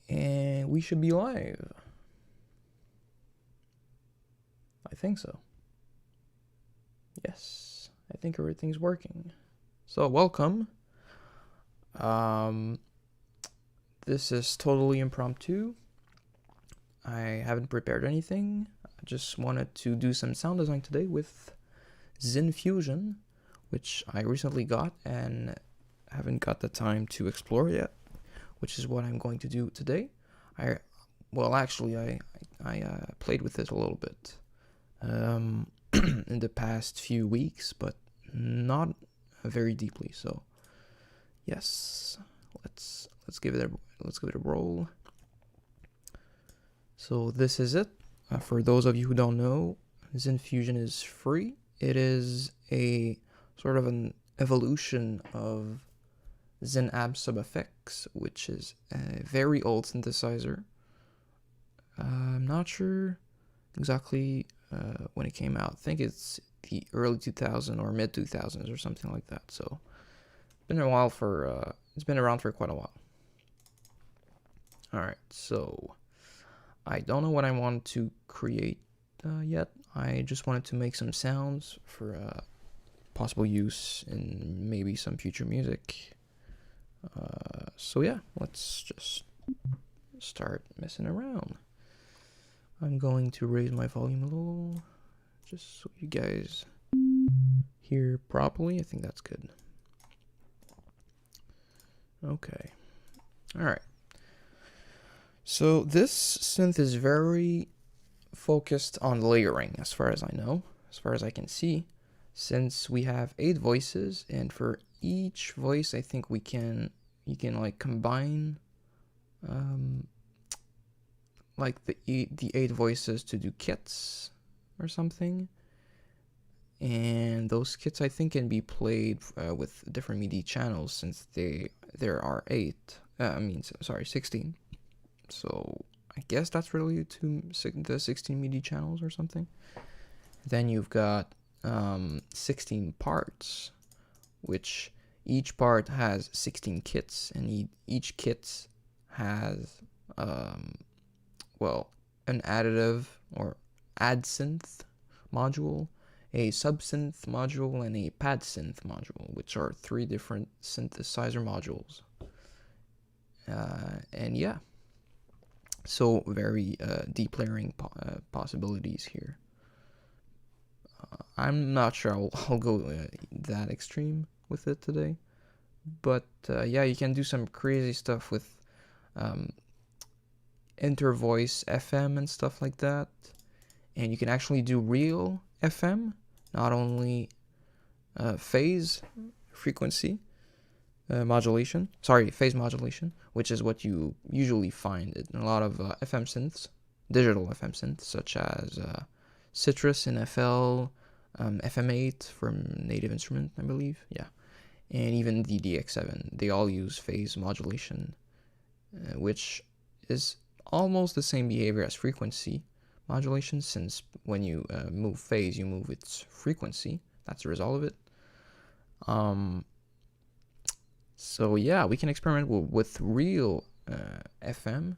And we should be live. I think so. Yes, I think everything's working. So welcome. This is totally impromptu. I haven't prepared anything. I just wanted to do some sound design today with Zyn-Fusion, which I recently got and haven't got the time to explore yet, which is what I'm going to do today. I played with this a little bit in the past few weeks, but not very deeply. So yes, let's give it a roll. So this is it. For those of you who don't know, Zyn-Fusion is free. It is a sort of an evolution of Zyn Sub FX, which is a very old synthesizer. I'm not sure exactly when it came out. I think it's the early 2000s or mid 2000s or something like that. So it's been a while for it's been around for quite a while. All right, so I don't know what I want to create yet. I just wanted to make some sounds for possible use in maybe some future music. So yeah, let's just start messing around. I'm going to raise my volume a little, just so you guys hear properly. I think that's good. Okay. All right. So this synth is very focused on layering, as far as I know, as far as I can see, since we have 8 voices, and for each voice, I think you can like combine like the 8 voices to do kits or something, and those kits I think can be played with different MIDI channels, since there are 16. So I guess that's related to the 16 MIDI channels or something. Then you've got 16 parts, which each part has 16 kits, and each kit has an additive or add synth module, a subsynth module, and a pad synth module, which are 3 different synthesizer modules. And yeah, so very deep layering possibilities here. I'm not sure I'll go that extreme with it today, but yeah, you can do some crazy stuff with inter-voice FM and stuff like that, and you can actually do real FM, not only phase modulation, phase modulation, which is what you usually find in a lot of FM synths, digital FM synths, such as Citrus in FL, FM8 from Native Instrument, I believe, yeah, and even the DX7. They all use phase modulation, which is almost the same behavior as frequency modulation, since when you move phase, you move its frequency. That's the result of it. So yeah, we can experiment with real FM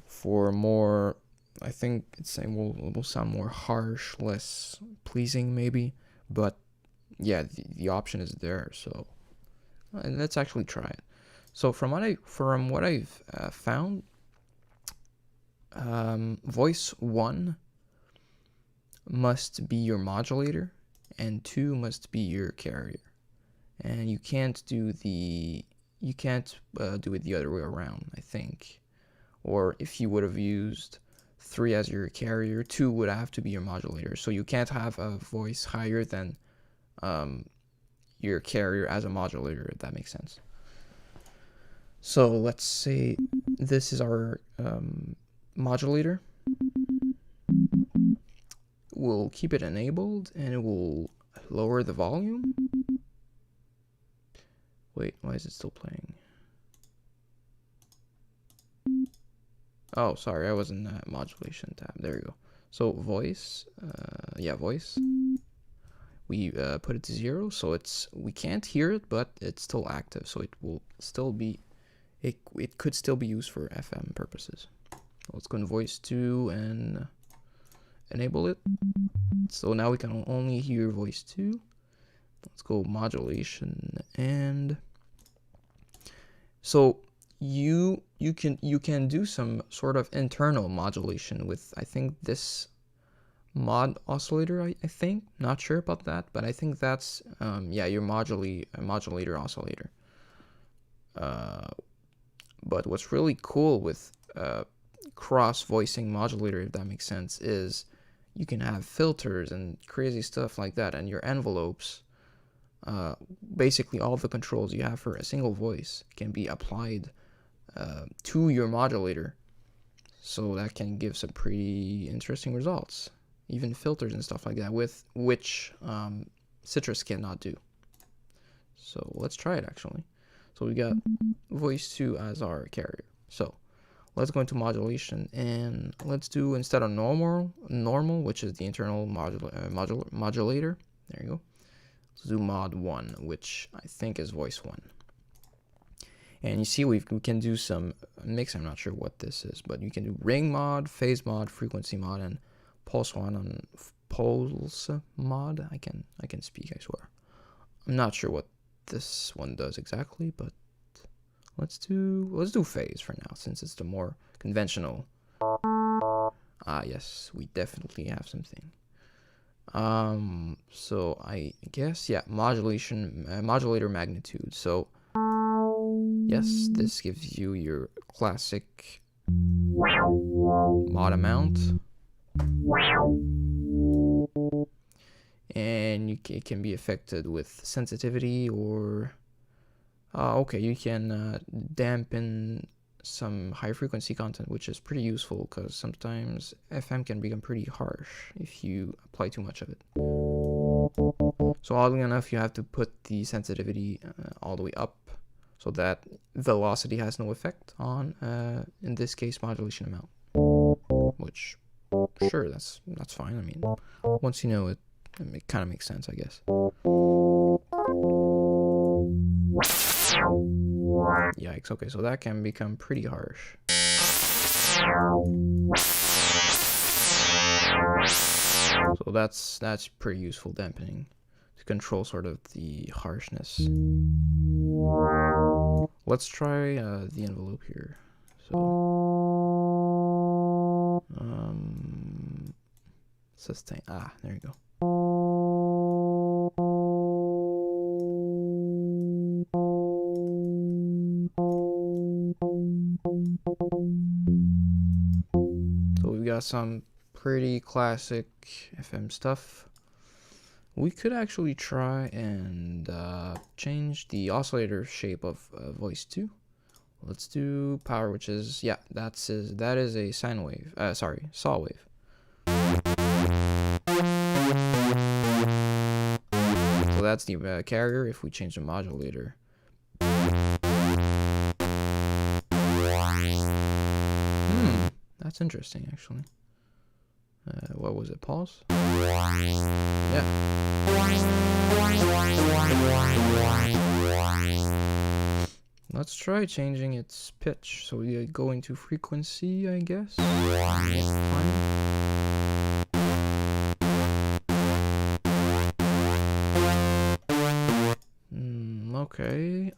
for more. I think it's will sound more harsh, less pleasing maybe, but yeah, the option is there. So let's actually try it. So from what I've found, voice 1 must be your modulator, and 2 must be your carrier, and you can't do it the other way around, I think. Or if you would have used 3 as your carrier, 2 would have to be your modulator. So you can't have a voice higher than your carrier as a modulator, if that makes sense. So let's say this is our modulator. We'll keep it enabled, and it will lower the volume. Wait, why is it still playing? Oh, sorry, I was in that modulation tab. There you go. So voice, voice. We put it to 0, so we can't hear it, but it's still active, so it will still be it could still be used for FM purposes. Let's go in voice 2 and enable it. So now we can only hear voice 2. Let's go modulation, and so you can do some sort of internal modulation with, I think, this mod oscillator. I think, not sure about that, but I think that's yeah, your modulator oscillator. But what's really cool with cross voicing modulator, if that makes sense, is you can have filters and crazy stuff like that, and your envelopes, basically all the controls you have for a single voice can be applied to your modulator, so that can give some pretty interesting results, even filters and stuff like that, with which Citrus cannot do. So let's try it actually. So we got voice 2 as our carrier. So let's go into modulation, and let's do, instead of normal, which is the internal modulator. There you go. Let's do mod 1, which I think is voice 1. And you see we can do some mix. I'm not sure what this is, but you can do ring mod, phase mod, frequency mod, and pulse mod. I can speak, I swear. I'm not sure what this one does exactly, but let's do phase for now, since it's the more conventional. Ah, yes, we definitely have something. So I guess, yeah, modulator magnitude. So yes, this gives you your classic mod amount, and it can be affected with sensitivity, or okay, you can dampen some high frequency content, which is pretty useful because sometimes FM can become pretty harsh if you apply too much of it. So oddly enough, you have to put the sensitivity all the way up, so that velocity has no effect on, in this case, modulation amount. Which, sure, that's fine. I mean, once you know it, it kind of makes sense, I guess. Yikes, okay, so that can become pretty harsh. So that's pretty useful dampening to control sort of the harshness. Let's try the envelope here. So sustain. Ah, there you go. So we've got some pretty classic FM stuff. We could actually try and change the oscillator shape of voice 2. Let's do power, which is, yeah, that is a sine wave. Saw wave. So that's the carrier. If we change the modulator, that's interesting actually. What was it? Pulse? Yeah. Let's try changing its pitch. So we go into frequency, I guess. Okay.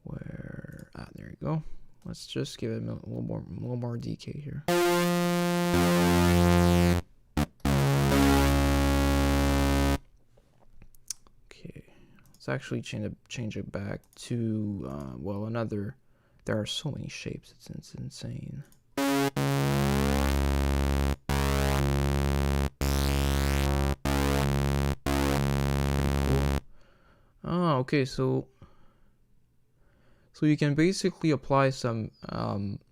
Where? Ah, there you go. Let's just give it a little more decay here. Okay, let's actually change it back to well, another. There are so many shapes; it's insane. Oh, okay, so you can basically apply some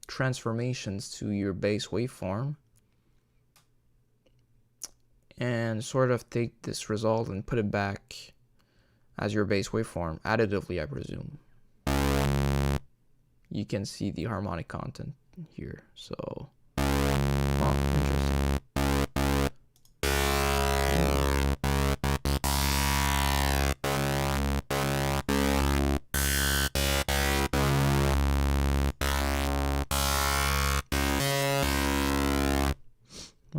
transformations to your base waveform and sort of take this result and put it back as your base waveform, additively, I presume. You can see the harmonic content here, so interesting.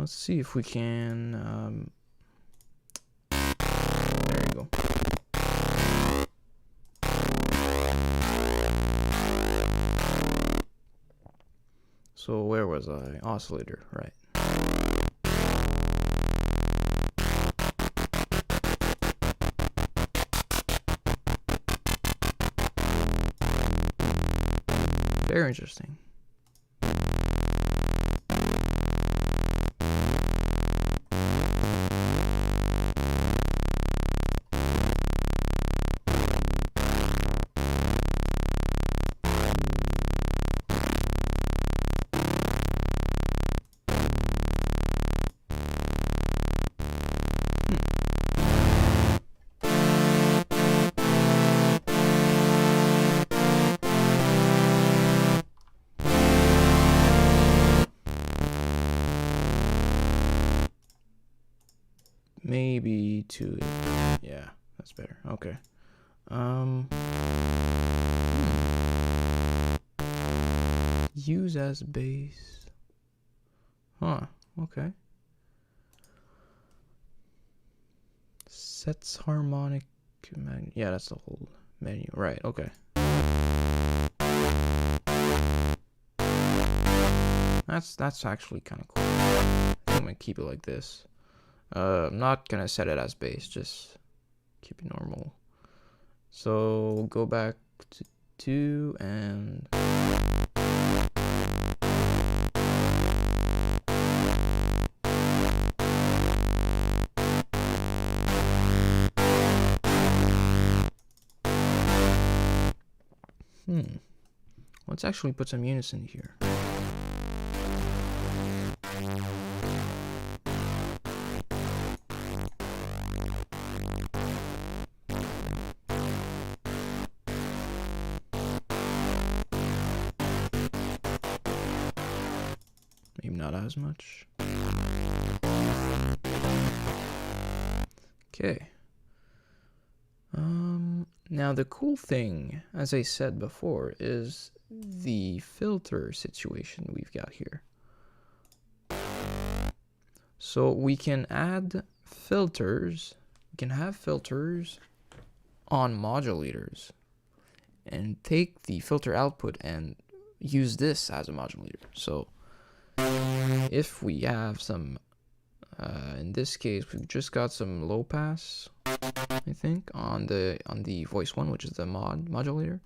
let's see if we can. There you go. So where was I? Oscillator, right. Very interesting. Maybe two. Yeah, that's better. Okay. Use as base. Huh. Okay. Sets harmonic. Yeah, that's the whole menu. Right. Okay. That's actually kind of cool. I'm gonna keep it like this. I'm not gonna set it as base, just keep it normal. So go back to 2 and let's actually put some unison here. Maybe not as much. Okay. Now the cool thing, as I said before, is the filter situation we've got here. So we can add filters. We can have filters on modulators and take the filter output and use this as a modulator. So if we have some, in this case, we've just got some low pass, I think, on the voice one, which is the modulator.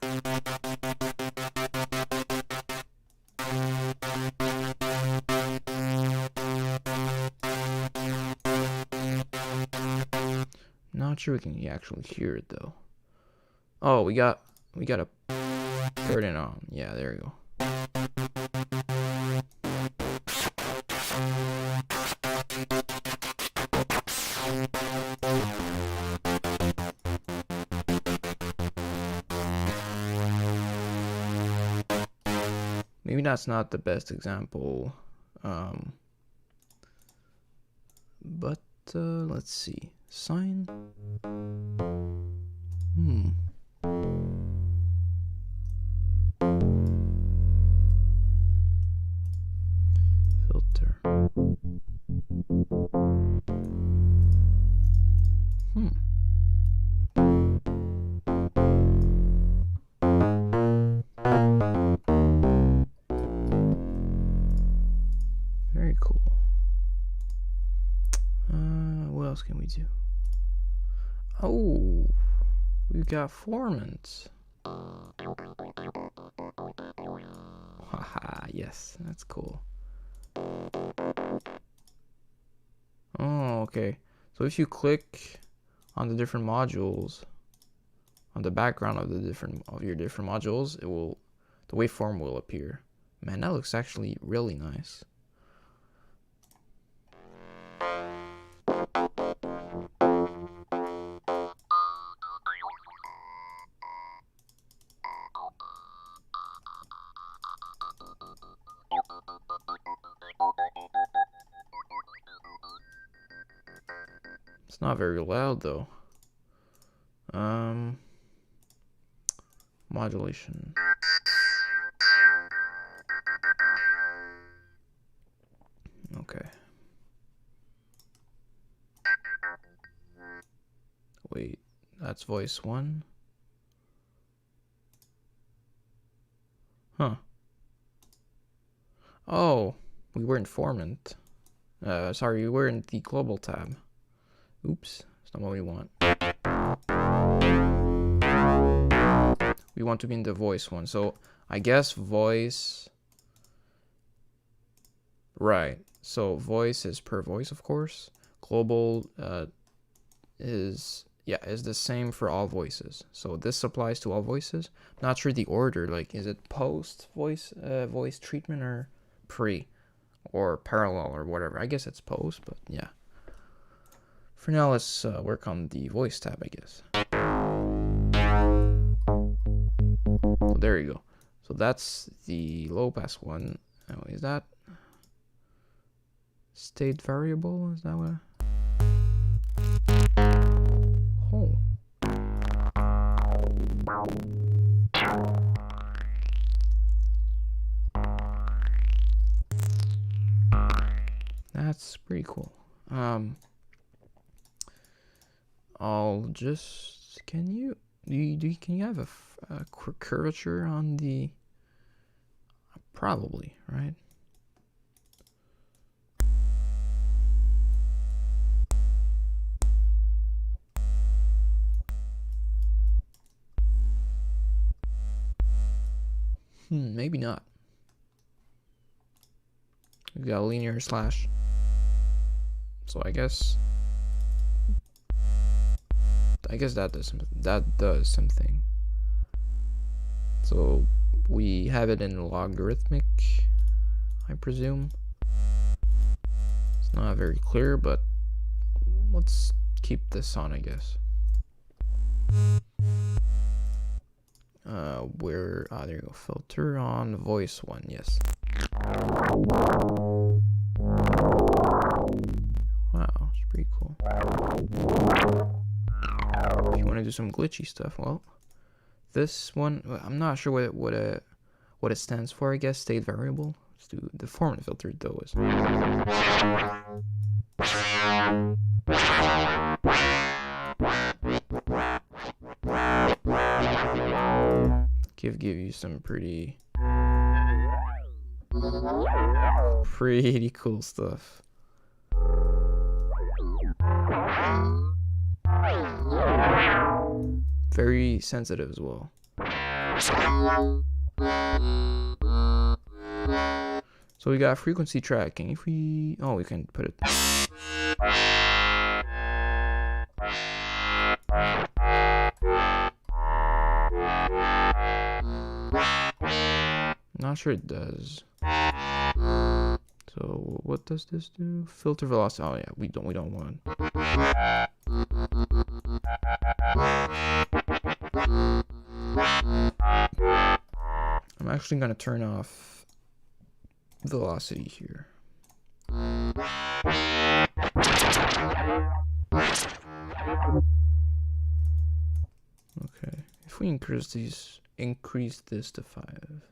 Not sure we can actually hear it though. Oh, we gotta turn it on. Yeah, there you go. Maybe that's not the best example, but let's see. Sine. Filter. Very cool. What else can we do? Oh, we've got formants. Haha, yes, that's cool. Oh, okay. So if you click on the different modules, on the background of your different modules, the waveform will appear. Man, that looks actually really nice. It's not very loud though. Modulation. Okay. that's voice 1. Huh. Oh, we were in formant. Sorry, we were in the global tab. Oops, that's not what we want. We want to be in the voice one. So I guess voice. Right. So voice is per voice, of course. Global is the same for all voices. So this applies to all voices. Not sure the order. Like, is it post voice treatment or pre or parallel or whatever? I guess it's post, but yeah. For now, let's work on the voice tab, I guess. So there you go. So that's the low pass one. Oh, is that state variable? Is that what? Oh. That's pretty cool. I'll just, can you have a curvature on the, probably, right? Maybe not. We got a linear slash. So I guess that does something. So we have it in logarithmic, I presume. It's not very clear, but let's keep this on, I guess. There you go. Filter on voice one, yes. Wow, it's pretty cool. If you want to do some glitchy stuff, well, this one, I'm not sure what it stands for. I guess state variable. Let's do the formant filter though. Give you some pretty cool stuff. Very sensitive as well. So we got frequency tracking. If we can put it. Not sure it does. So what does this do? Filter velocity. Oh yeah, we don't want. I'm actually gonna turn off velocity here. Okay, if we increase this to 5.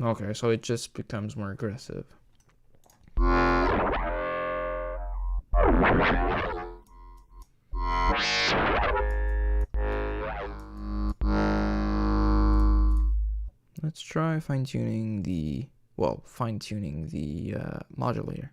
Okay, so it just becomes more aggressive. Let's try fine-tuning the modulator.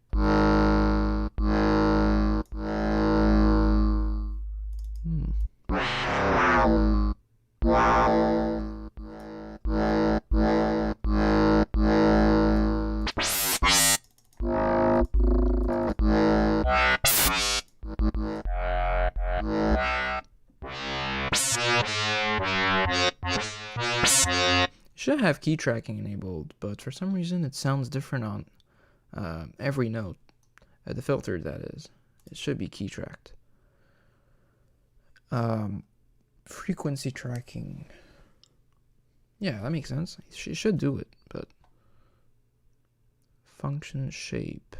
Should have key tracking enabled, but for some reason it sounds different on every note. The filter, that is. It should be key tracked. Frequency tracking. Yeah, that makes sense. It should do it, but function shape.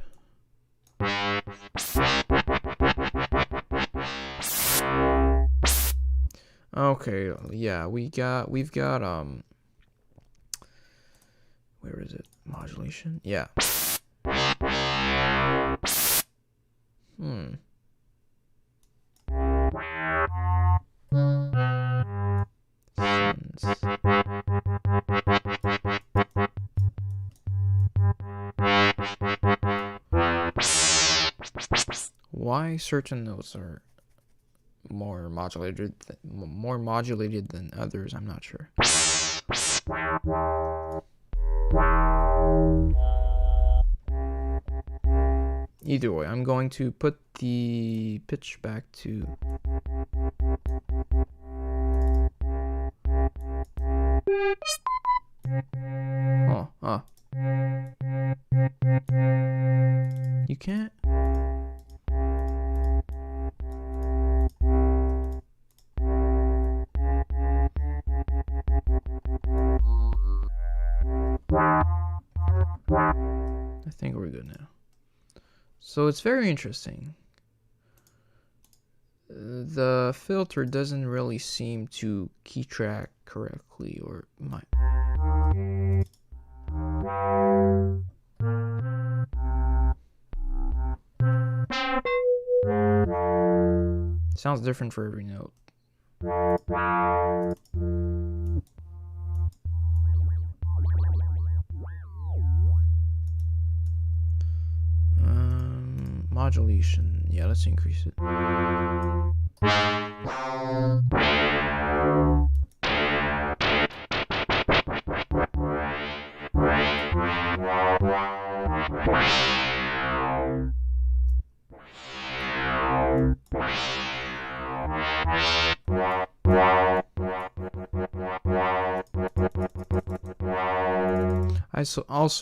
Okay, yeah, we've got where is it? Modulation? Yeah. Why certain notes are more modulated than others, I'm not sure. Either way, I'm going to put the pitch back to you can't. I think we're good now. So it's very interesting. The filter doesn't really seem to key track correctly, or might. Sounds different for every note. Modulation. Yeah, let's increase it.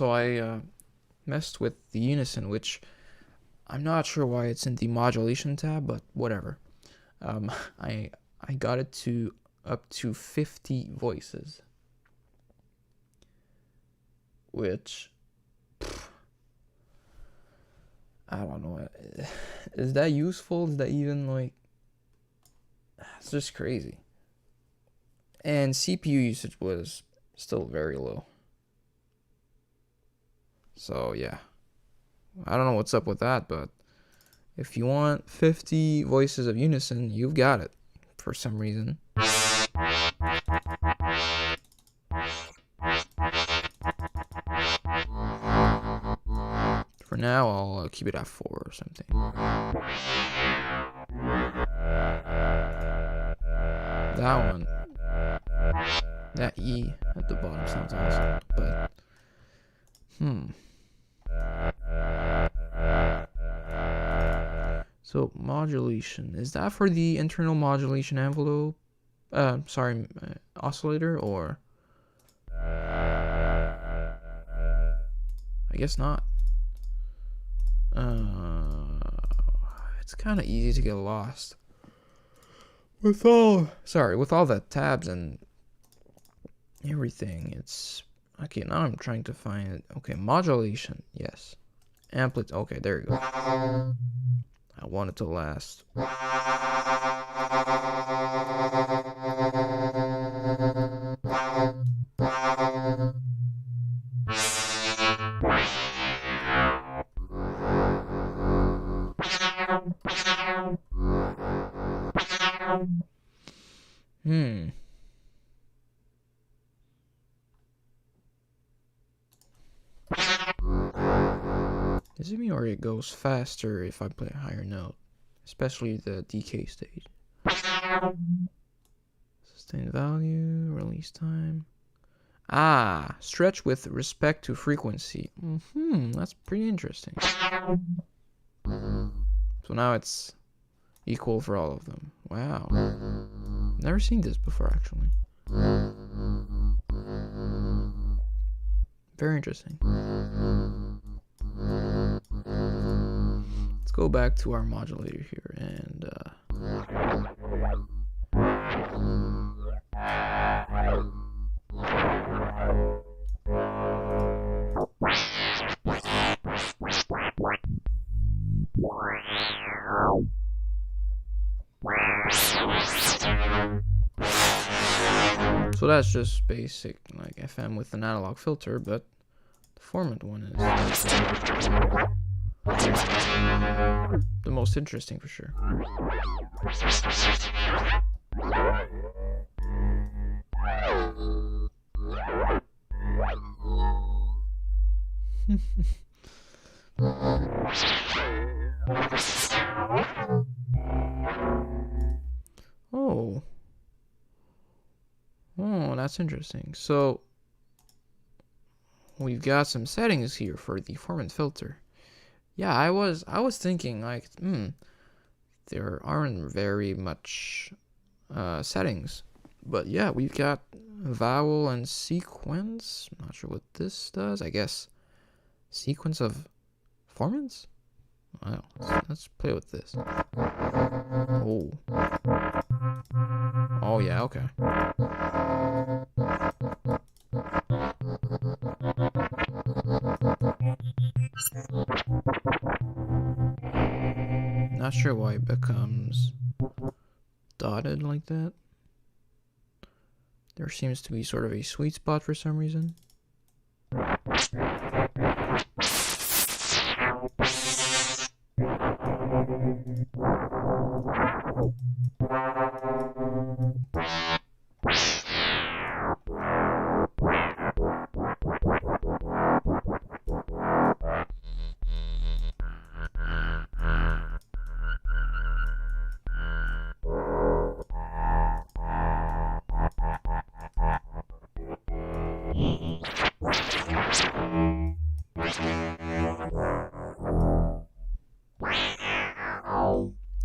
I messed with the unison, which I'm not sure why it's in the modulation tab, but whatever. I got it to up to 50 voices, which I don't know. Is that useful? Is that even like? It's just crazy. And CPU usage was still very low. So yeah, I don't know what's up with that, but if you want 50 voices of unison, you've got it for some reason. For now, I'll keep it at 4 or something. That one, that E at the bottom sounds awesome, but So modulation, is that for the internal modulation envelope? Oscillator, or I guess not. It's kind of easy to get lost with all the tabs and everything. It's okay. Now I'm trying to find it. Okay, modulation, yes. Amplitude, okay, there you go. I want it to last. Does it mean or it goes faster if I play a higher note? Especially the decay stage. Sustained value, release time. Stretch with respect to frequency. That's pretty interesting. So now it's equal for all of them. Wow. Never seen this before, actually. Very interesting. Let's go back to our modulator here and so that's just basic like FM with an analog filter, but formant one is the most interesting for sure. Oh, that's interesting. So we've got some settings here for the formant filter. Yeah, I was thinking like, there aren't very much settings, but yeah, we've got vowel and sequence. I'm not sure what this does. I guess sequence of formants. Wow, let's play with this. Oh yeah, okay. Not sure why it becomes dotted like that. There seems to be sort of a sweet spot for some reason.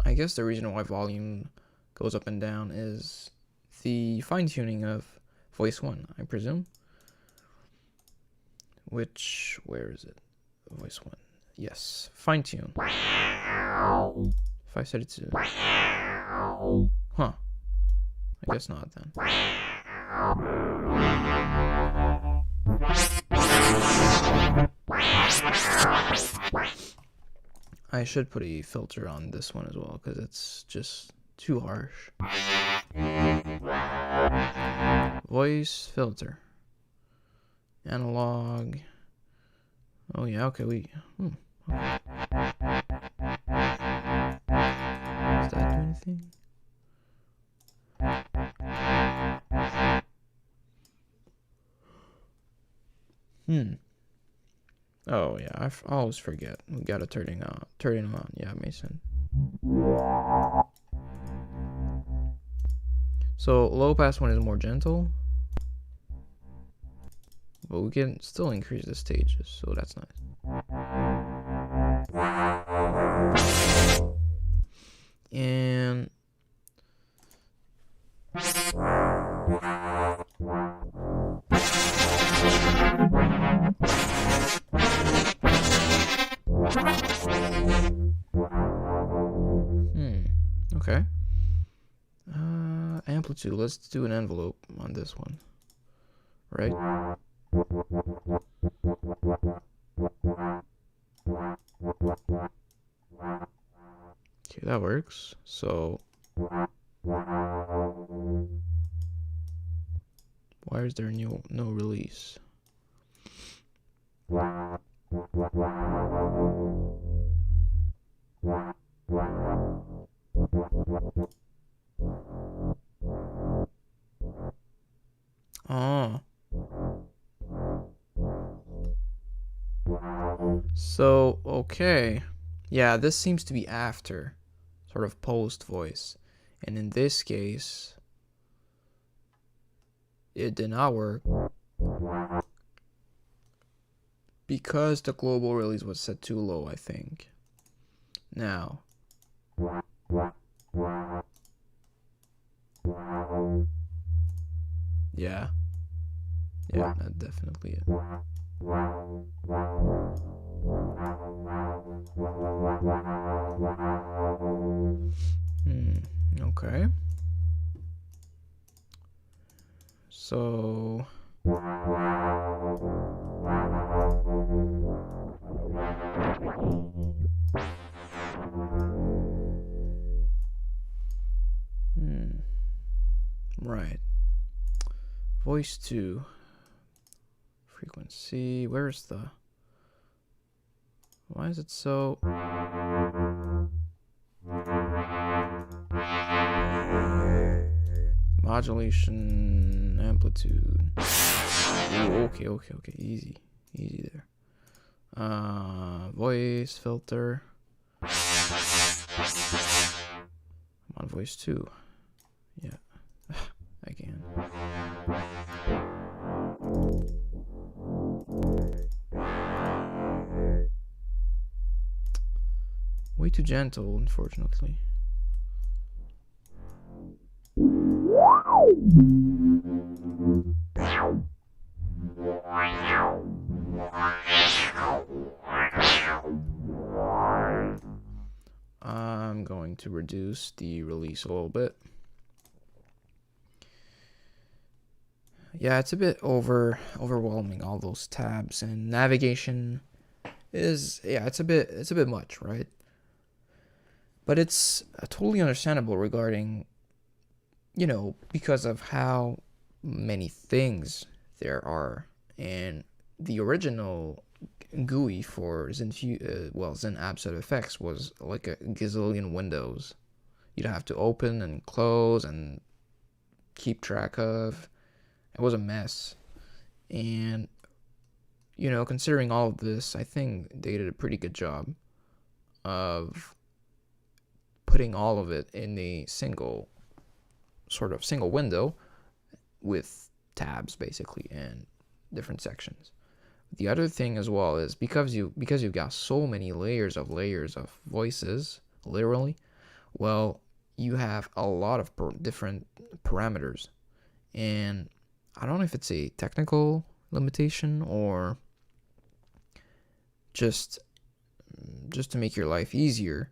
I guess the reason why volume goes up and down is the fine-tuning of voice 1, I presume. Which, where is it? Voice 1. Yes, fine-tune. If I set it to... Huh. I guess not then. I should put a filter on this one as well, because it's just too harsh. Voice filter. Analog. Oh yeah, okay, okay. Does that do anything? Oh yeah, I always forget. We gotta turn it on. Yeah, Mason. So low pass one is more gentle, but we can still increase the stages, so that's nice. And okay. Amplitude. Let's do an envelope on this one, right? Okay, that works. So why is there no release? Oh. So, okay. Yeah, this seems to be after, sort of post voice. And in this case, it did not work because the global release was set too low, I think. Now, yeah, that's definitely it. Okay. So right. Voice 2 frequency. can see. Where's the... Why is it so... Modulation, amplitude. Ooh, okay. Easy there. Voice filter. I'm on voice 2. Yeah, I can. Way too gentle, unfortunately. I'm going to reduce the release a little bit. Yeah, it's a bit overwhelming, all those tabs, and navigation is, yeah, it's a bit much, right? But it's totally understandable regarding, you know, because of how many things there are. And the original GUI for Zyn App Set Effects was like a gazillion windows you'd have to open and close and keep track of. It was a mess. And, you know, considering all of this, I think they did a pretty good job of putting all of it in a single window with tabs basically and different sections. The other thing as well is because you've got so many layers of voices, literally, well, you have a lot of different parameters. And I don't know if it's a technical limitation or just to make your life easier,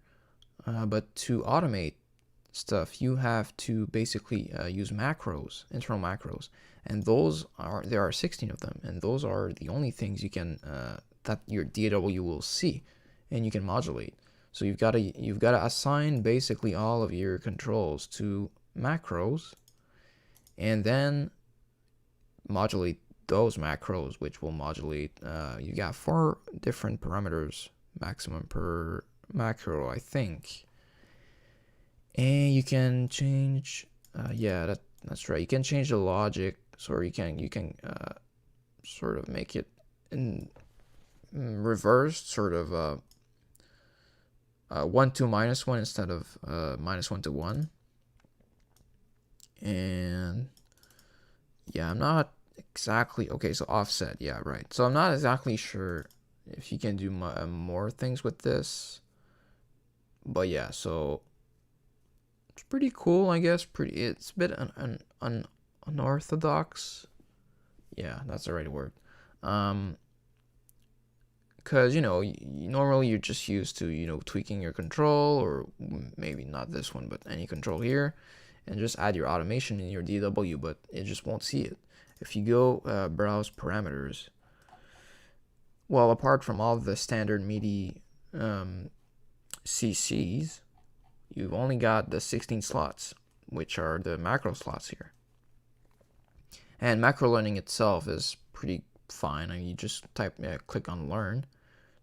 but to automate stuff, you have to basically use macros, internal macros, and there are 16 of them, and those are the only things you can that your DAW will see, and you can modulate. So you've got to assign basically all of your controls to macros, and then modulate those macros, which will modulate. You got 4 different parameters maximum per macro, I think. And you can change, yeah, that's right. You can change the logic, so you can sort of make it in reversed, sort of 1 to -1 instead of -1 to 1. And yeah, I'm not exactly okay. So offset, yeah, right. So I'm not exactly sure if you can do more things with this, but yeah, so. It's pretty cool, I guess. It's a bit unorthodox. Yeah, that's the right word. Because, you know, normally you're just used to, you know, tweaking your control, or maybe not this one, but any control here, and just add your automation in your DAW, but it just won't see it. If you go browse parameters, well, apart from all the standard MIDI CCs, you've only got the 16 slots, which are the macro slots here. And macro learning itself is pretty fine. I mean, you just click on learn,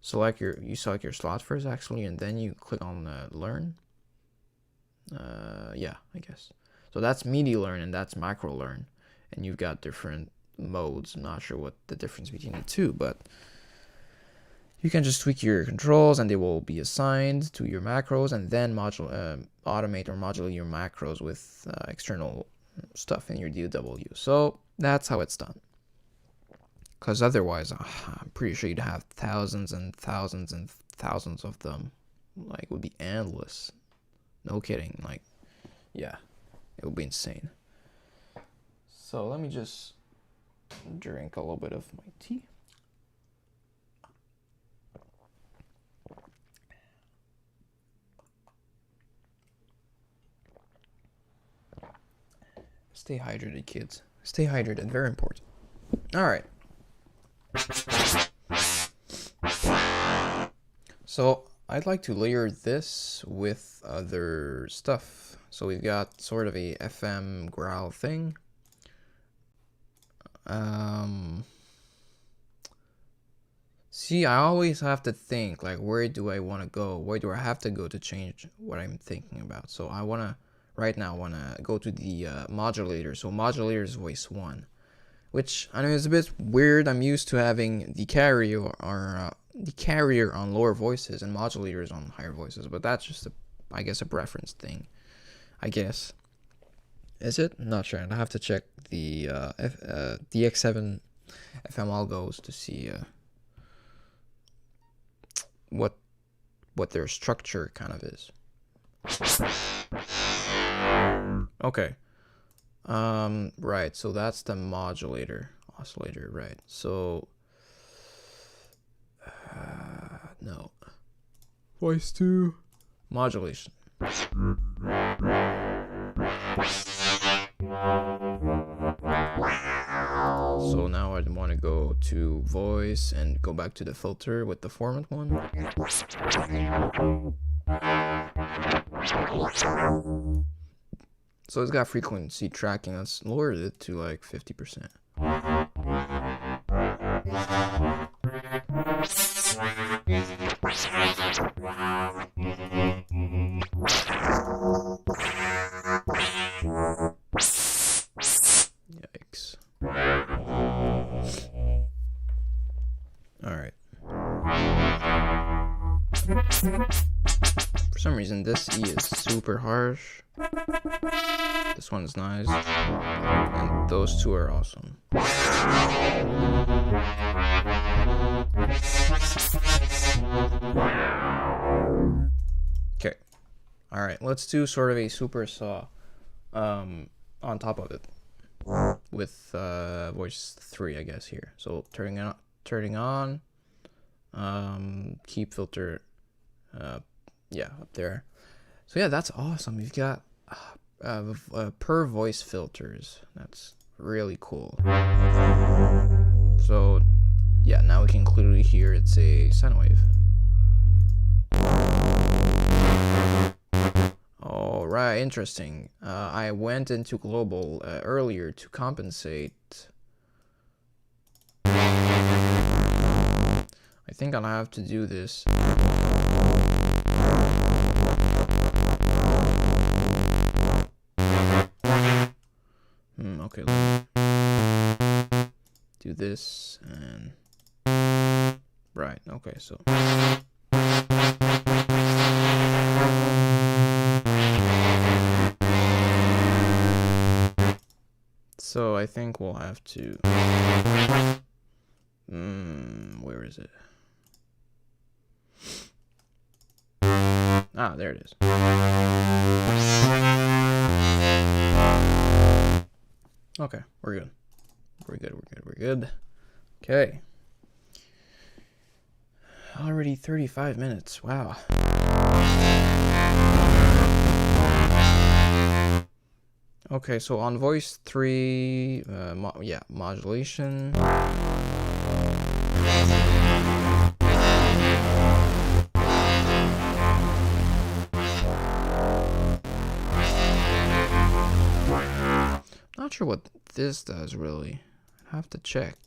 select your slot first actually, and then you click on learn. Yeah, I guess. So that's MIDI learn and that's macro learn, and you've got different modes. I'm not sure what the difference between the two, but you can just tweak your controls and they will be assigned to your macros, and then automate or modulate your macros with external stuff in your DAW. So that's how it's done. Because otherwise, I'm pretty sure you'd have thousands and thousands and thousands of them. Like, it would be endless. No kidding. Like, yeah, it would be insane. So let me just drink a little bit of my tea. Stay hydrated, kids. Stay hydrated. Very important. All right. So I'd like to layer this with other stuff. So we've got sort of a FM growl thing. See, I always have to think, like, where do I want to go? Where do I have to go to change what I'm thinking about? So I want to, right now, I want to go to the modulator. So modulator is voice 1, which I know is a bit weird. I'm used to having the carrier or the carrier on lower voices and modulators on higher voices, but that's just, I guess, a preference thing, I guess. Is it? I'm not sure. I'll have to check the X7 FM algos to see what their structure kind of is. Okay. Right. So that's the modulator oscillator, right? So no. Voice 2. Modulation. So now I want to go to voice and go back to the filter with the format one. So it's got frequency tracking. Let's lower it to like 50%. Yikes. Alright. For some reason, this E is super harsh. This one's nice. And those two are awesome. Okay. Alright, let's do sort of a super saw on top of it. With voice 3, I guess, here. So turning on, keep filter, yeah, up there. So yeah, that's awesome. You've got per voice filters. That's really cool. So yeah, now we can clearly hear it's a sine wave. Alright, interesting. I went into global earlier to compensate. I think I'll have to do this. Okay, let me do this and right, okay, so I think we'll have to where is it? Ah, there it is. Okay, we're good. We're good. Okay. Already 35 minutes. Wow. Okay, so on voice 3, yeah, modulation. Not sure what this does really. I have to check.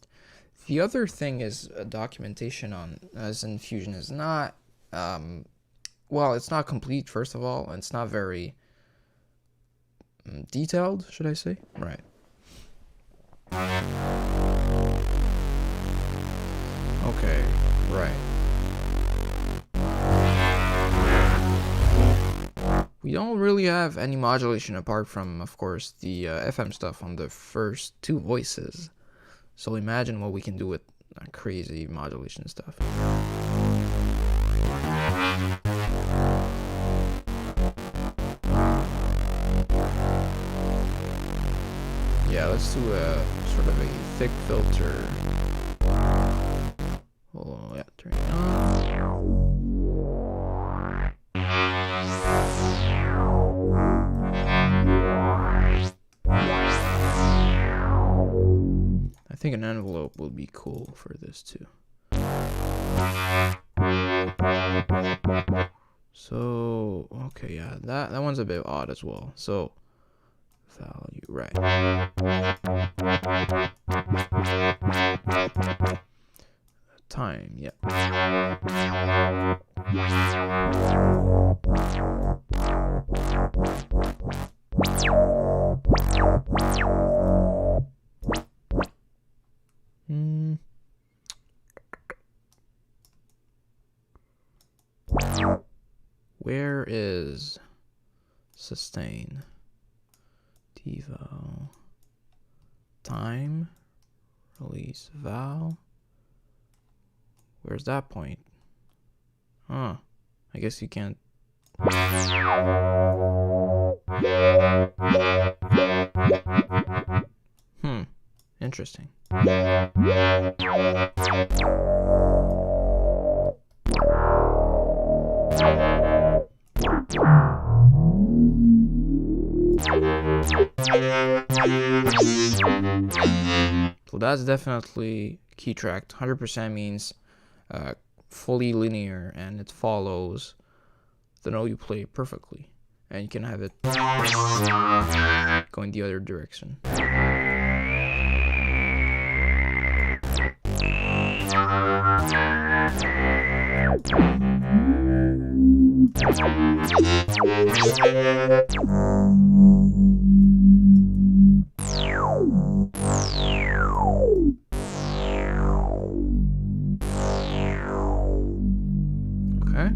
The other thing is documentation on Zyn-Fusion is not, well, it's not complete, first of all, and it's not very detailed, should I say? Right. Okay, right. We don't really have any modulation apart from, of course, the FM stuff on the first 2 voices. So imagine what we can do with crazy modulation stuff. Yeah, let's do a sort of a thick filter. Oh, yeah, turn it on. I think an envelope will be cool for this too. So, okay, yeah, that one's a bit odd as well. So, value, right. time, yeah. Where is sustain? Devo. Time. Release val. Where's that point? Huh. I guess you can't. Interesting. So that's definitely key tracked. 100% means fully linear, and it follows the note you play perfectly, and you can have it going the other direction. Okay.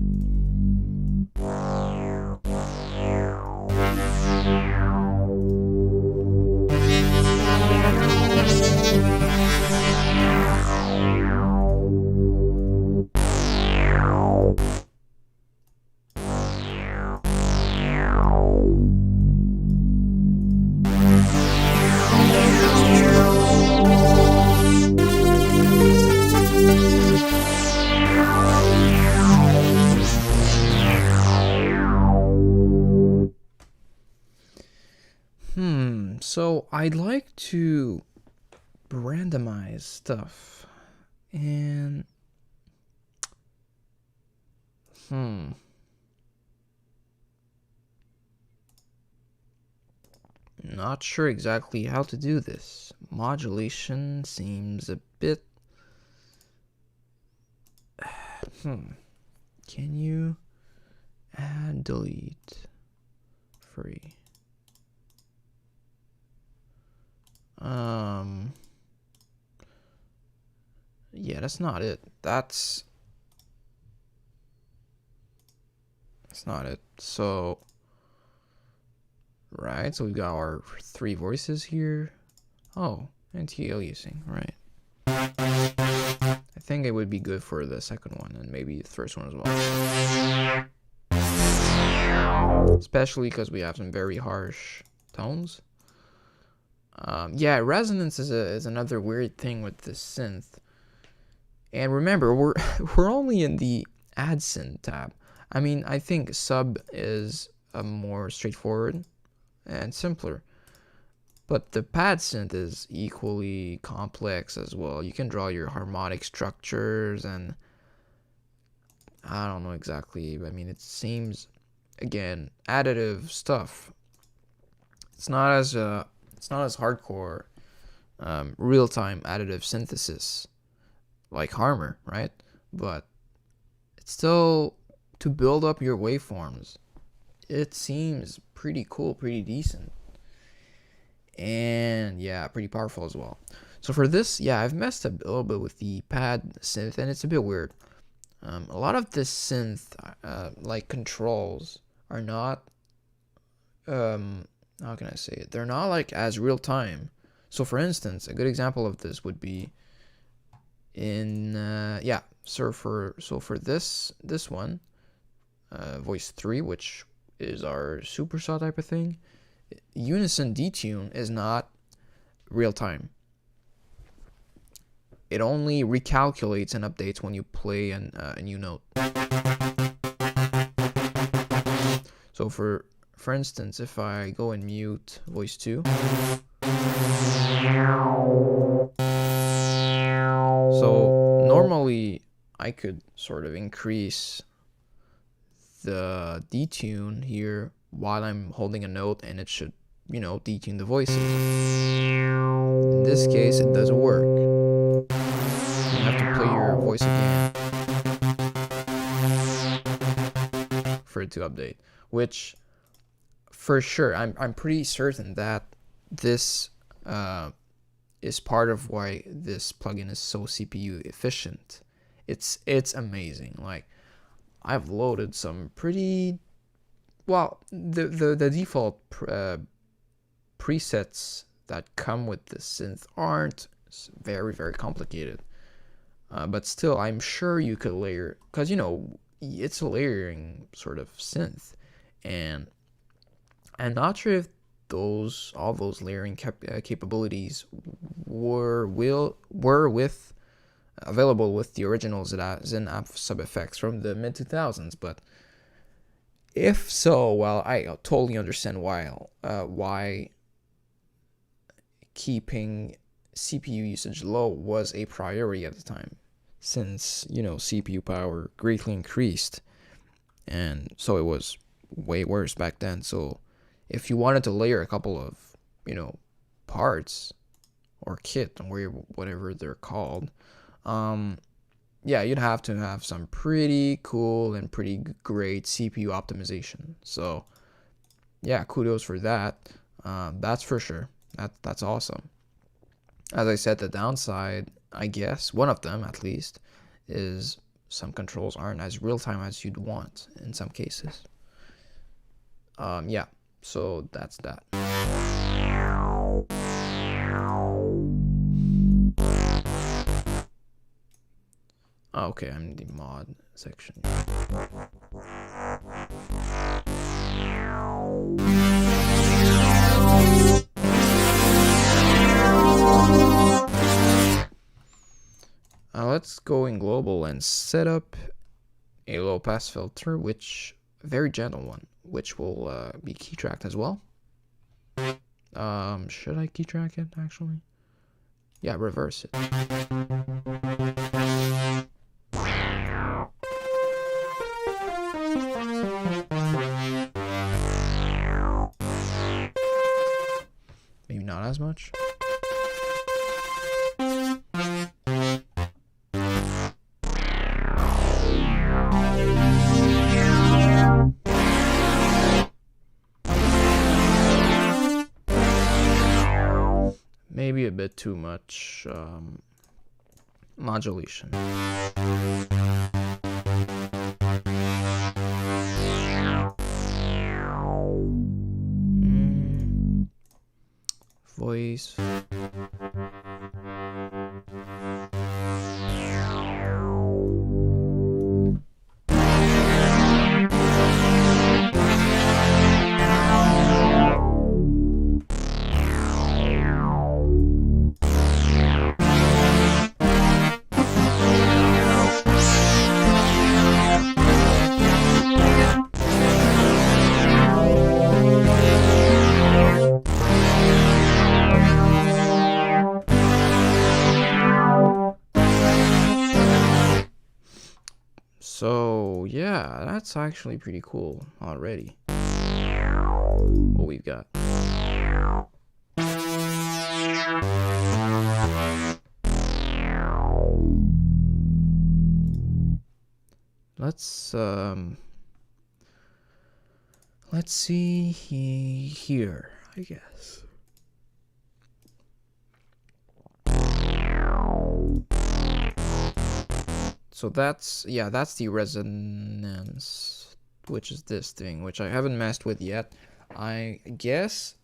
So I'd like to randomize stuff, and not sure exactly how to do this. Modulation seems a bit can you add delete free? Yeah, that's not it. That's not it. So, right, so we've got our 3 voices here. Oh, anti-aliasing, right. I think it would be good for the second one and maybe the first one as well. Especially because we have some very harsh tones. Yeah, resonance is another weird thing with this synth. And remember, we're only in the add synth tab. I mean, I think sub is more straightforward and simpler. But the pad synth is equally complex as well. You can draw your harmonic structures, and I don't know exactly. I mean, it seems, again, additive stuff. It's not as hardcore real-time additive synthesis like Harmor, right? But it's still, to build up your waveforms, it seems pretty cool, pretty decent, and yeah, pretty powerful as well. So for this, yeah, I've messed up a little bit with the pad synth, and it's a bit weird. A lot of this synth like controls are not how can I say it? They're not like as real time. So for instance, a good example of this would be in so for this one, voice 3, which is our supersaw type of thing, unison detune is not real time. It only recalculates and updates when you play a new note. So for instance, if I go and mute voice 2, so normally I could sort of increase the detune here while I'm holding a note, and it should, detune the voices. In this case, it doesn't work. you have to play your voice again for it to update. Which, for sure, I'm pretty certain that this is part of why this plugin is so CPU efficient. It's amazing. Like, I've loaded some pretty well. The default presets that come with this synth aren't very complicated, but still, I'm sure you could layer, because you know it's a layering sort of synth, and I'm not sure if all those layering capabilities were available with the original Zyn app sub effects from the mid 2000s, but if so, well, I totally understand why keeping CPU usage low was a priority at the time, since, you know, CPU power greatly increased, and so it was way worse back then. So if you wanted to layer a couple of, you know, parts or kit or whatever they're called, yeah, you'd have to have some pretty cool and pretty great CPU optimization. So yeah, kudos for that. That's for sure. That's awesome. As I said, the downside, I guess, one of them at least, is some controls aren't as real-time as you'd want in some cases. Yeah, so that's that. Okay, I'm in the mod section. Let's go in global and set up a low pass filter, which very gentle one, which will be key tracked as well. Should I key track it actually? Yeah, reverse it. Maybe not as much. Maybe a bit too much modulation. Voice. So yeah, that's actually pretty cool already. What we've got. Let's see here, I guess. So that's the resonance, which is this thing, which I haven't messed with yet. I guess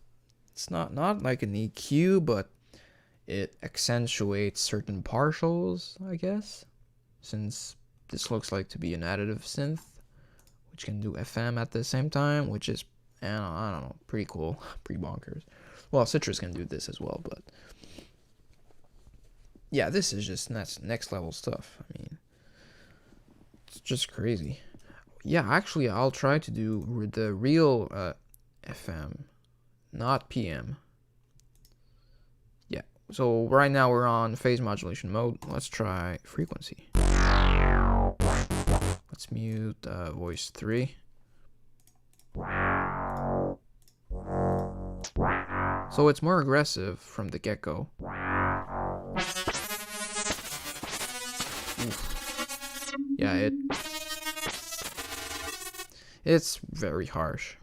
it's not like an EQ, but it accentuates certain partials, I guess, since this looks like to be an additive synth, which can do FM at the same time, which is, I don't know, pretty cool, pretty bonkers. Well, Citrus can do this as well, but yeah, this is just next level stuff. I mean, it's just crazy. Yeah, actually, I'll try to do the real FM, not PM. Yeah, so right now we're on phase modulation mode. Let's try frequency. Let's mute voice 3. So it's more aggressive from the get-go. yeah, it's very harsh.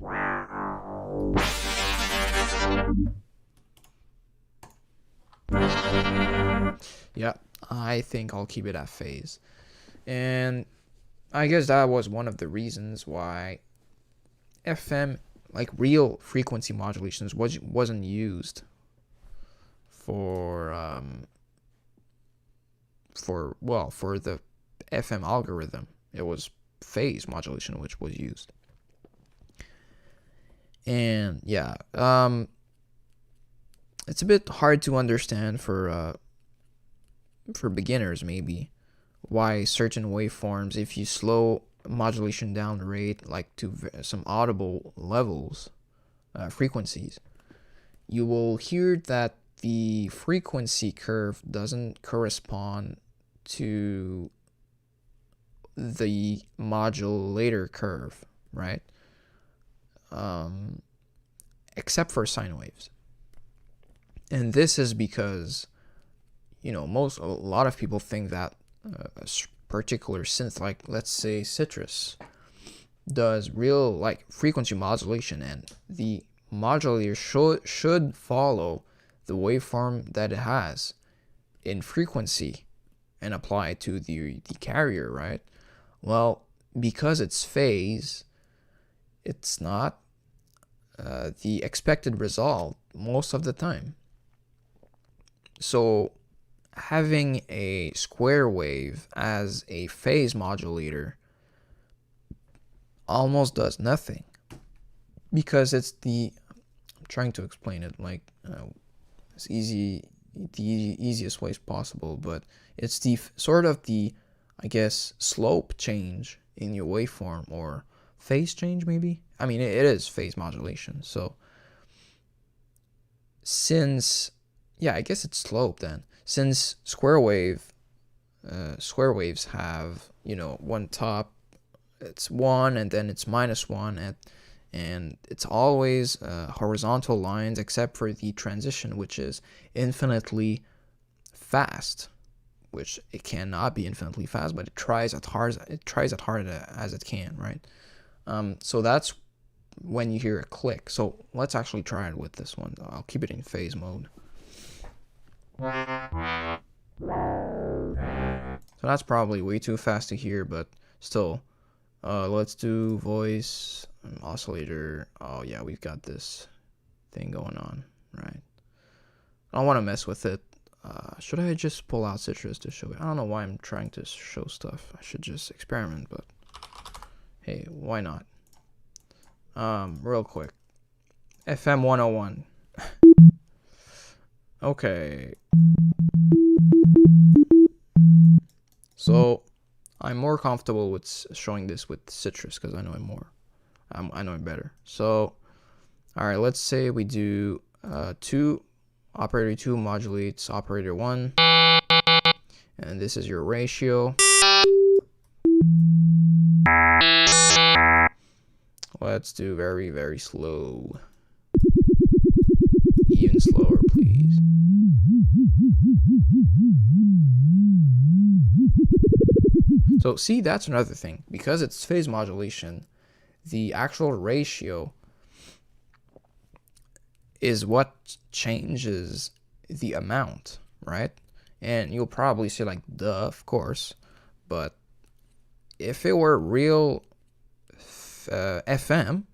Yeah, I think I'll keep it at phase. And I guess that was one of the reasons why FM, like real frequency modulations, wasn't used for the FM algorithm. It was phase modulation which was used. And yeah, it's a bit hard to understand for beginners maybe why certain waveforms, if you slow modulation down the rate like to some audible levels, frequencies, you will hear that the frequency curve doesn't correspond to the modulator curve, right? Except for sine waves. And this is because, a lot of people think that a particular synth, like let's say Citrus, does real like frequency modulation, and the modulator should follow the waveform that it has in frequency and apply it to the carrier, right? Well, because it's phase, it's not the expected result most of the time. So having a square wave as a phase modulator almost does nothing, because it's I'm trying to explain it like as the easiest ways possible, but it's the sort of the, I guess, slope change in your waveform, or phase change maybe. I mean, it is phase modulation. So since, yeah, I guess it's slope then. Since square waves have, one top, it's 1, and then it's -1, and it's always horizontal lines except for the transition, which is infinitely fast, which it cannot be infinitely fast, but it tries as hard as it can, right? So that's when you hear a click. So let's actually try it with this one. I'll keep it in phase mode. So that's probably way too fast to hear, but still. Let's do voice oscillator. Oh yeah, we've got this thing going on, right? I don't want to mess with it. Should I just pull out Citrus to show it? I don't know why I'm trying to show stuff. I should just experiment, but hey, why not? Real quick. FM 101. Okay. So I'm more comfortable with showing this with Citrus because I know it more. I know it better. So, all right, let's say we do operator 2 modulates operator 1, and this is your ratio. Let's do very, very slow. Even slower, please. So see, that's another thing. Because it's phase modulation, the actual ratio is what changes the amount, right? And you'll probably say like, duh, of course. But if it were real FM,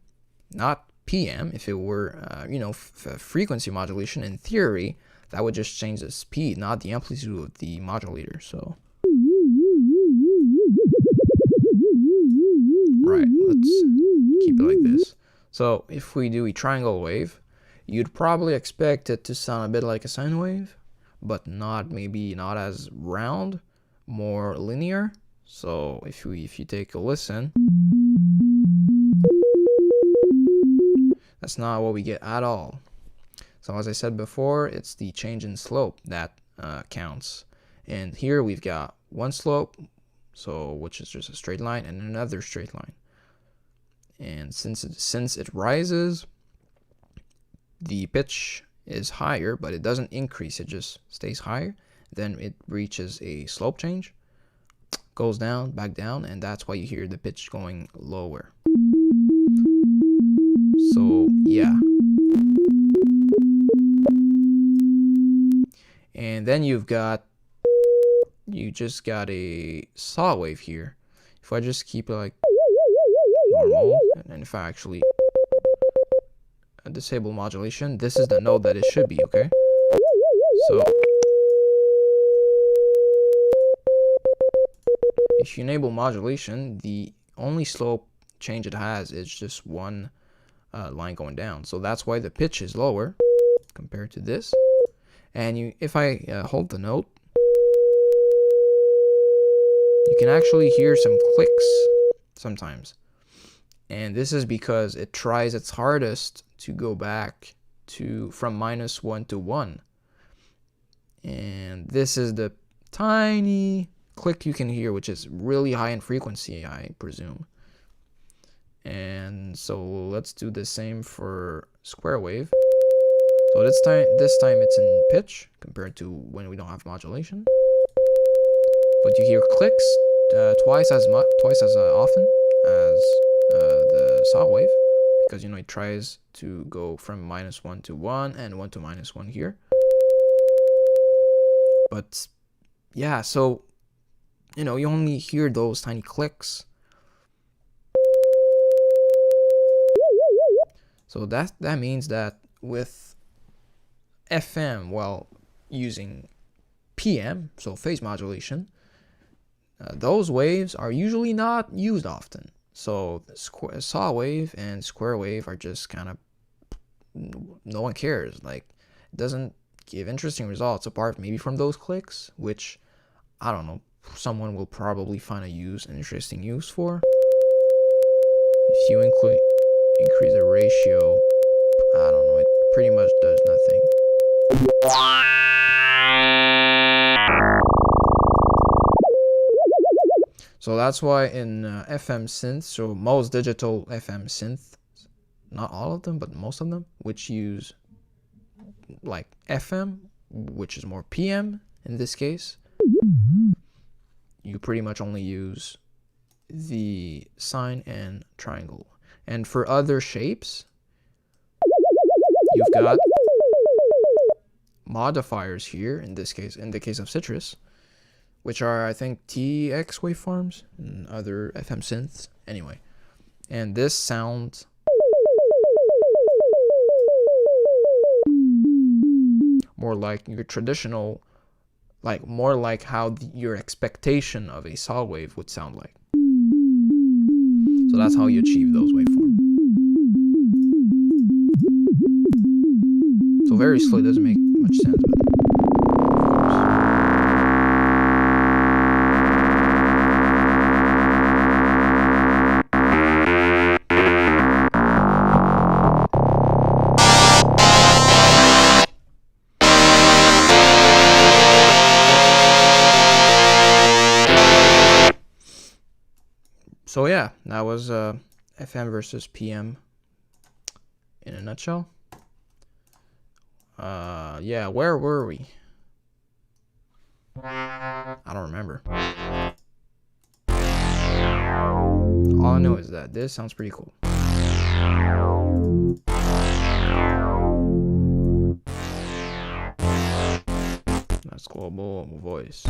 not PM, if it were, frequency modulation, in theory, that would just change the speed, not the amplitude of the modulator. So, right, let's keep it like this. So if we do a triangle wave, you'd probably expect it to sound a bit like a sine wave, but maybe not as round, more linear. So if you take a listen, that's not what we get at all. So as I said before, it's the change in slope that counts. And here we've got one slope, which is just a straight line, and another straight line. And since it rises, the pitch is higher, but it doesn't increase, it just stays higher. Then it reaches a slope change, goes down, back down, and that's why you hear the pitch going lower. So yeah. And then you just got a saw wave here. If I just keep it like normal, and if I actually disable modulation, this is the note that it should be, okay? So if you enable modulation, the only slope change it has is just one line going down. So that's why the pitch is lower compared to this. And if I hold the note, you can actually hear some clicks sometimes. And this is because it tries its hardest to go back from -1 to 1. And this is the tiny click you can hear, which is really high in frequency, I presume. And so let's do the same for square wave. So this time it's in pitch compared to when we don't have modulation. But you hear clicks twice as often as the saw wave, because it tries to go from -1 to 1 and 1 to -1 here. But yeah, so you only hear those tiny clicks. So that means that with FM, while using PM, so phase modulation, those waves are usually not used often. So saw wave and square wave are just kind of, no one cares. Like, it doesn't give interesting results apart maybe from those clicks, which I don't know, someone will probably find an interesting use for. If you increase the ratio, I don't know, it pretty much does nothing. So that's why in FM synths, so most digital FM synths, not all of them, but most of them, which use like FM, which is more PM in this case, you pretty much only use the sine and triangle. And for other shapes, you've got modifiers here, in this case, in the case of Citrus, which are, I think, TX waveforms and other FM synths. Anyway, and this sounds more like your traditional, like more like how your expectation of a saw wave would sound like. So that's how you achieve those waveforms. So very slow, doesn't make much sense, but so yeah, that was FM versus PM in a nutshell. Yeah, where were we? I don't remember. All I know is that this sounds pretty cool. That's global voice.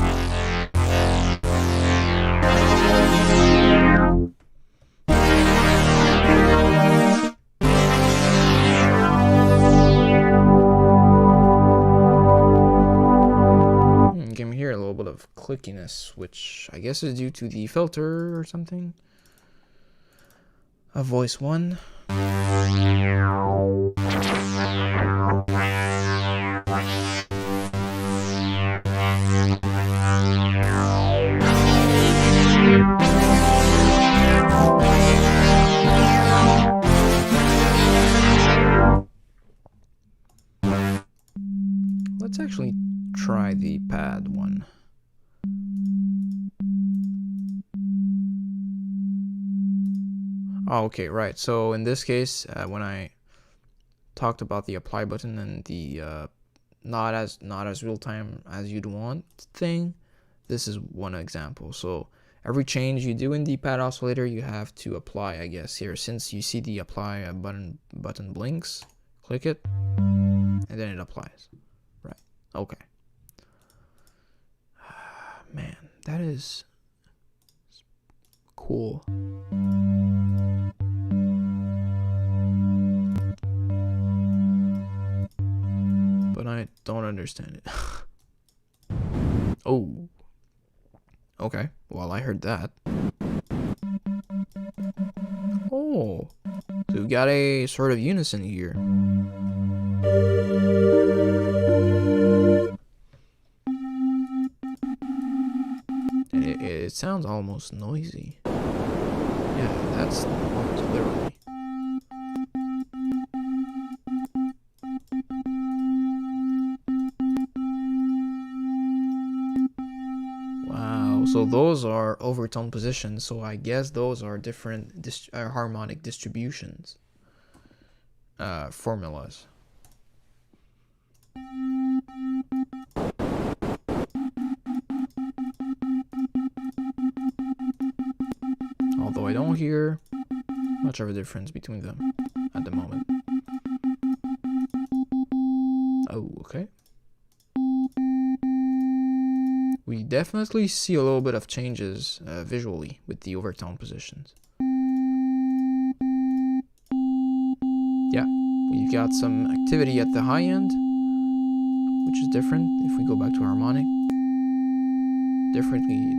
Can hear a little bit of clickiness, which I guess is due to the filter or something. A voice 1. Let's actually try the pad one. Oh, okay, right. So in this case, when I talked about the apply button and the not as real time as you'd want thing, this is one example. So every change you do in the pad oscillator, you have to apply, I guess, here. Since you see the apply button blinks, click it, and then it applies. Right. Okay. Man, that is cool. But I don't understand it. Oh. Okay. Well, I heard that. Oh. So we got a sort of unison here. It sounds almost noisy. Yeah, that's literally. Wow, so those are overtone positions, so I guess those are different harmonic distributions formulas. Although I don't hear much of a difference between them at the moment. Oh, okay. We definitely see a little bit of changes visually with the overtone positions. Yeah, we've got some activity at the high end, which is different. If we go back to harmonic,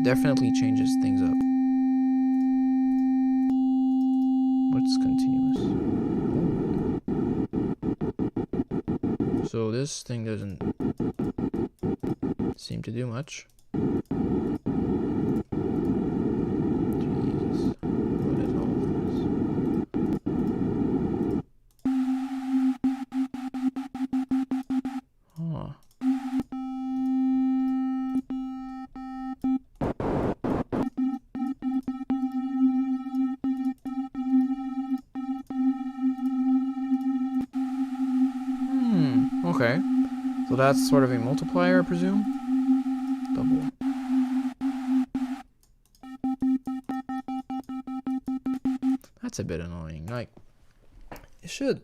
definitely changes things up. What's continuous? Ooh. So this thing doesn't seem to do much. Jesus, what is all of this? Huh. Okay. So that's sort of a multiplier, I presume? Double. That's a bit annoying. Like, it should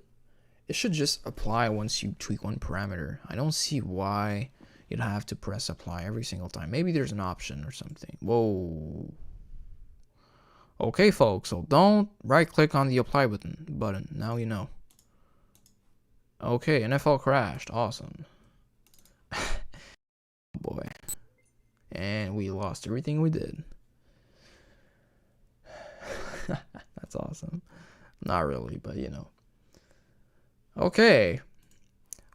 just apply once you tweak one parameter. I don't see why you'd have to press apply every single time. Maybe there's an option or something. Whoa. Okay, folks, so don't right click on the apply button. Now you know. Okay, NFL crashed. Awesome. Boy. And we lost everything we did. That's awesome. Not really, but you know. Okay.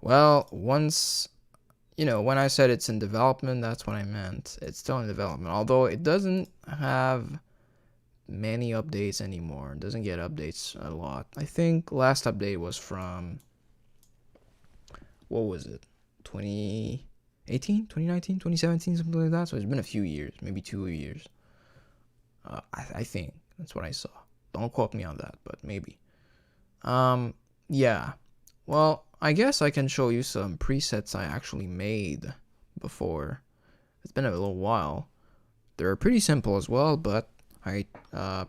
Well, once, you know, when I said it's in development, that's what I meant. It's still in development. Although it doesn't have many updates anymore. It doesn't get updates a lot. I think last update was from, what was it? 2018, 2019, 2017, something like that. So it's been a few years, maybe 2 years. I think that's what I saw. Don't quote me on that, but maybe. Yeah. Well, I guess I can show you some presets I actually made before. It's been a little while. They're pretty simple as well, but I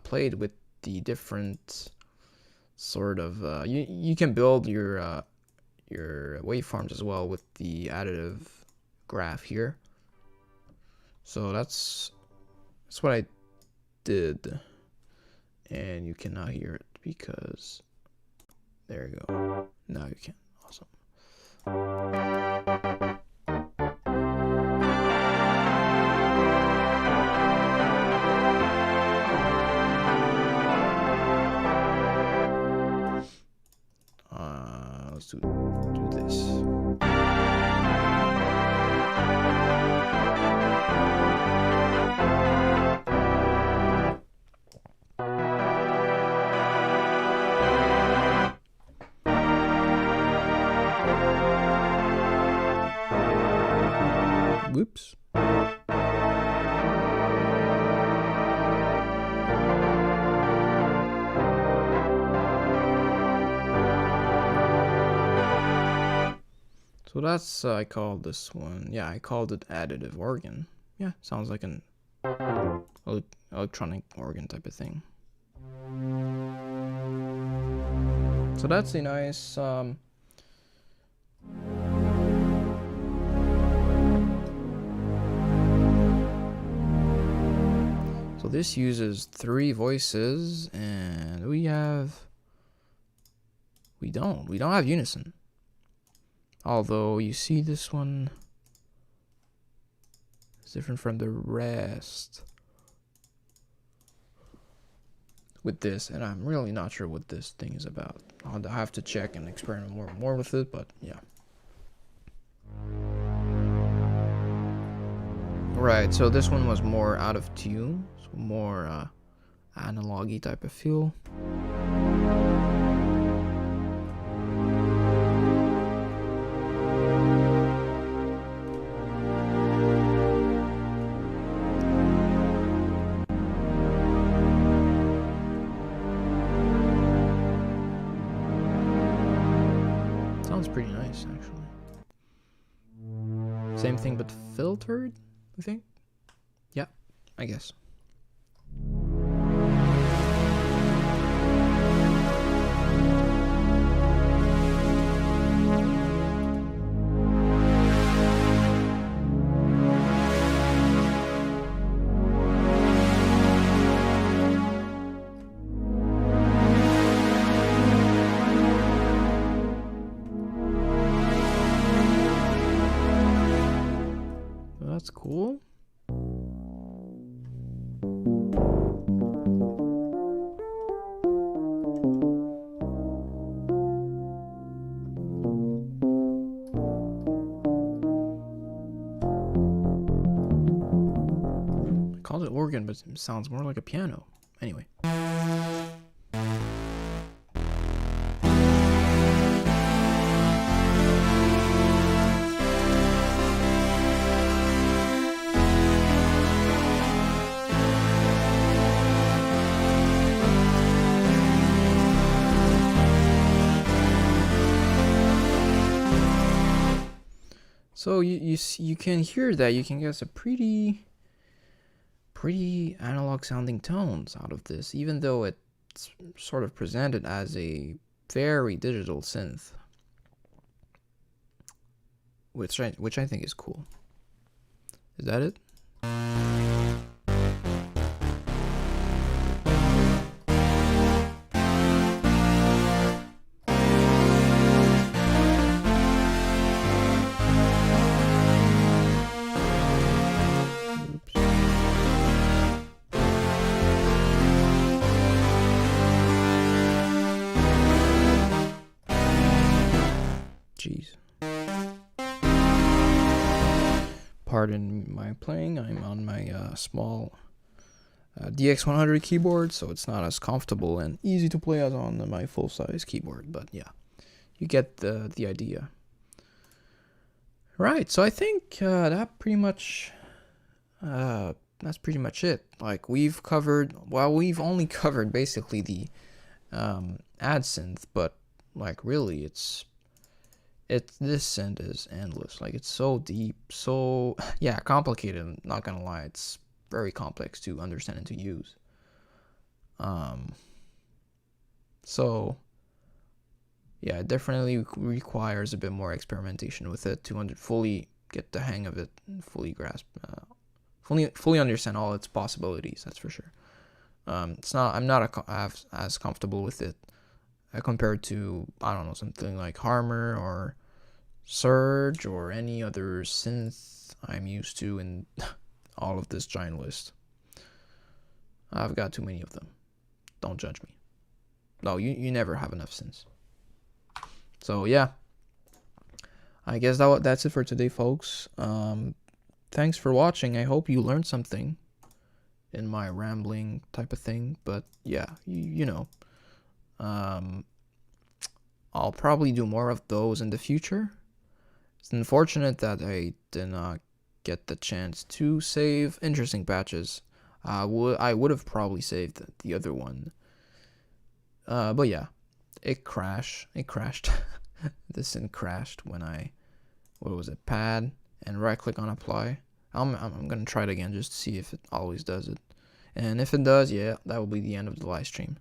played with the different sort of you can build your waveforms as well with the additive graph here. So that's what I did, and you cannot hear it because there you go. Now you can. Awesome. Let's do this. Whoops. So that's, I called this one, yeah, I called it Additive Organ. Yeah, sounds like an electronic organ type of thing. So that's a nice so this uses 3 voices, and we don't have unison. Although you see this one is different from the rest with this, and I'm really not sure what this thing is about. I'll have to check and experiment more with it, but yeah. Right, so this one was more out of tune, so more analog-y type of feel. Sounds pretty nice, actually. Same thing but filtered, I think? Yeah, I guess. That's cool. I called it organ, but it sounds more like a piano. Anyway. So you can hear that. You can get a pretty analog sounding tones out of this, even though it's sort of presented as a very digital synth, which I think is cool. Is that it? Jeez. Pardon my playing. I'm on my small DX100 keyboard, so it's not as comfortable and easy to play as on my full-size keyboard. But yeah, you get the idea. Right. So I think that's pretty much it. Like we've only covered basically the add synth, but like really this synth is endless. Like it's so deep, so yeah, complicated. I'm not gonna lie, it's very complex to understand and to use. So yeah, it definitely requires a bit more experimentation with it to fully get the hang of it and fully grasp, fully understand all its possibilities. That's for sure. I'm not as comfortable with it compared to, I don't know, something like Harmer or Surge or any other synth I'm used to in all of this giant list. I've got too many of them. Don't judge me. No, you never have enough synths. So yeah, I guess that's it for today, folks. Thanks for watching. I hope you learned something in my rambling type of thing. But yeah, you know. I'll probably do more of those in the future. It's unfortunate that I did not get the chance to save interesting patches. I would have probably saved the other one. But yeah, it crashed. This synth crashed when I, pad and right click on apply. I'm gonna try it again just to see if it always does it. And if it does, yeah, that will be the end of the live stream.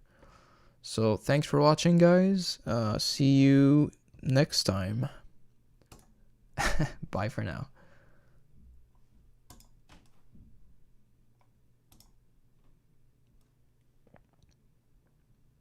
So thanks for watching, guys. See you next time. Bye for now.